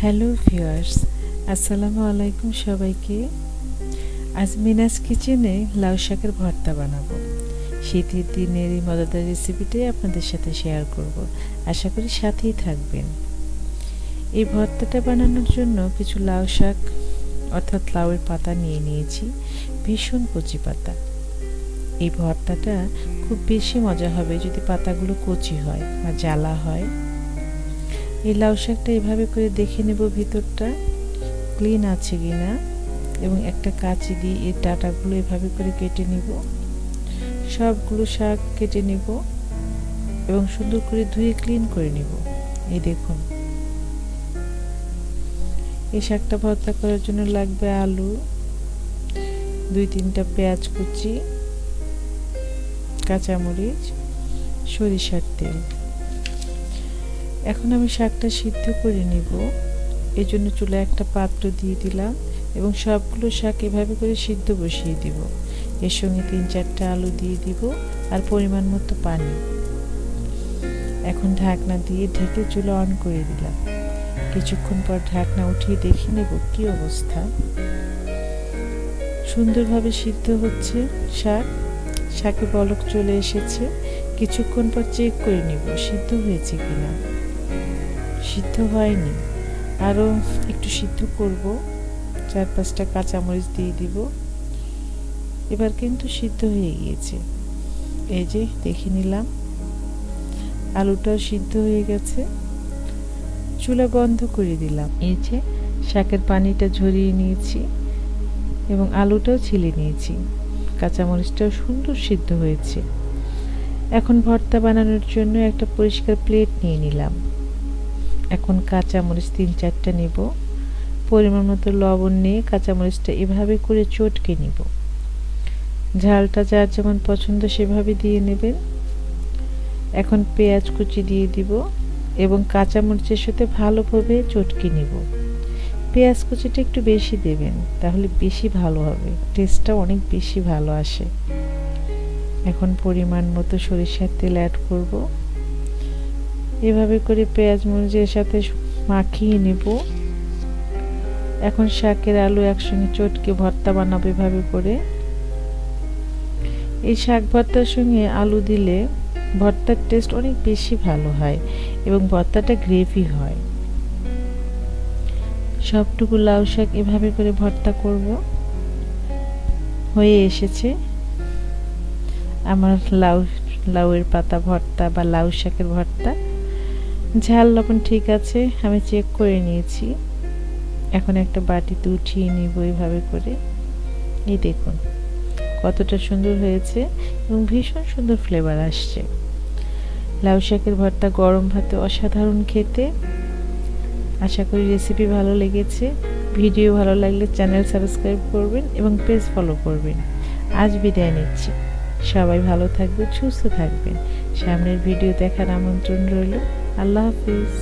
Hello viewers, আসসালামু আলাইকুম সবাইকে। আজ মিনাস কিচেনে লাউ শাকের ভর্তা বানাবো। শীতের দিনের এই মজাদার রেসিপিটাই আপনাদের সাথে শেয়ার করব। আশা করি সাথেই থাকবেন। এই ভর্তাটা বানানোর জন্য কিছু লাউ শাক অর্থাৎ লাউয়ের পাতা নিয়ে নিয়েছি, ভীষণ কচি পাতা। এই ভর্তাটা খুব বেশি মজা হবে যদি পাতাগুলো কচি হয় বা জ্বালা হয়। এই লাউ শাকটা এভাবে করে দেখে নেব ভিতরটা ক্লিন আছে কিনা, এবং একটা কাঁচি দিয়ে এর ডাঁটাগুলো এভাবে করে কেটে নিব। সবগুলো শাক কেটে নিব এবং সুন্দর করে ধুয়ে ক্লিন করে নিব। এই দেখুন, এই শাকটা ভর্তা করার জন্য লাগবে আলু, 2-3টা পেঁয়াজ কুচি, কাঁচামরিচ, সরিষার তেল। এখন আমি শাকটা সিদ্ধ করে নিব। এই জন্য চুলায় একটা পাত্র দিয়ে দিলাম এবং সবগুলো শাক এভাবে করে সিদ্ধ বসিয়ে দিব। এর সঙ্গে 3-4টা আলু দিয়ে দিব আর পরিমাণ মতো পানি। এখন ঢাকনা দিয়ে ঢেকে চুলা অন করে দিলাম। কিছুক্ষণ পর ঢাকনা উঠিয়ে দেখে নেব কি অবস্থা। সুন্দরভাবে সিদ্ধ হচ্ছে শাকে বলক চলে এসেছে। কিছুক্ষণ পর চেক করে নিব সিদ্ধ হয়েছে কিনা। সিদ্ধ হয়নি, আরও একটু সিদ্ধ করব। 4-5টা কাঁচামরিচ দিয়ে দিব। এবার কিন্তু সিদ্ধ হয়ে গিয়েছে। এই যে দেখে নিলাম, আলুটাও সিদ্ধ হয়ে গেছে। চুলা বন্ধ করে দিলাম। এই যে শাকের পানিটা ঝরিয়ে নিয়েছি এবং আলুটাও ছিলে নিয়েছি। কাঁচামরিচটাও সুন্দর সিদ্ধ হয়েছে। এখন ভর্তা বানানোর জন্য একটা পরিষ্কার প্লেট নিয়ে নিলাম। এখন কাঁচামরিচ 3-4টা নেব। পরিমাণ মতো লবণ নিয়ে কাঁচামরিচটা এভাবে করে চটকে নিব। ঝালটা যার যেমন পছন্দ সেভাবে দিয়ে নেবেন। এখন পেঁয়াজ কুচি দিয়ে দিব এবং কাঁচামরিচের সাথে ভালোভাবে চটকে নিব। পেঁয়াজ কুচিটা একটু বেশি দেবেন, তাহলে বেশি ভালো হবে, টেস্টটা অনেক বেশি ভালো আসে। এখন পরিমাণ মতো সরিষার তেল অ্যাড করব। এভাবে করে পেঁয়াজ মরিচের সাথে মাখিয়ে নেব। এখন শাকের আলু একসঙ্গে চটকে ভর্তা বানাবো এভাবে করে। এই শাক ভর্তার সঙ্গে আলু দিলে ভর্তার টেস্ট অনেক বেশি ভালো হয় এবং ভর্তাটা গ্রেভি হয়। সবটুকু লাউ শাক এভাবে করে ভর্তা করব। হয়ে এসেছে আমার লাউয়ের পাতা ভর্তা বা লাউ শাকের ভর্তা। ঝাল লবণ ঠিক আছে, আমি চেক করে নিয়েছি। এখন একটা বাটিতে উঠিয়ে নিব এভাবে করে। এই দেখুন কতটা সুন্দর হয়েছে এবং ভীষণ সুন্দর ফ্লেভার আসছে। লাউ শাকের ভর্তা গরম ভাতে অসাধারণ খেতে। আশা করি রেসিপি ভালো লেগেছে। ভিডিও ভালো লাগলে চ্যানেল সাবস্ক্রাইব করবেন এবং পেজ ফলো করবেন। আজ বিদায় নিচ্ছি। সবাই ভালো থাকবেন, সুস্থ থাকবেন। সামনের ভিডিও দেখার আমন্ত্রণ রইল। আল্লাহ হাফিজ।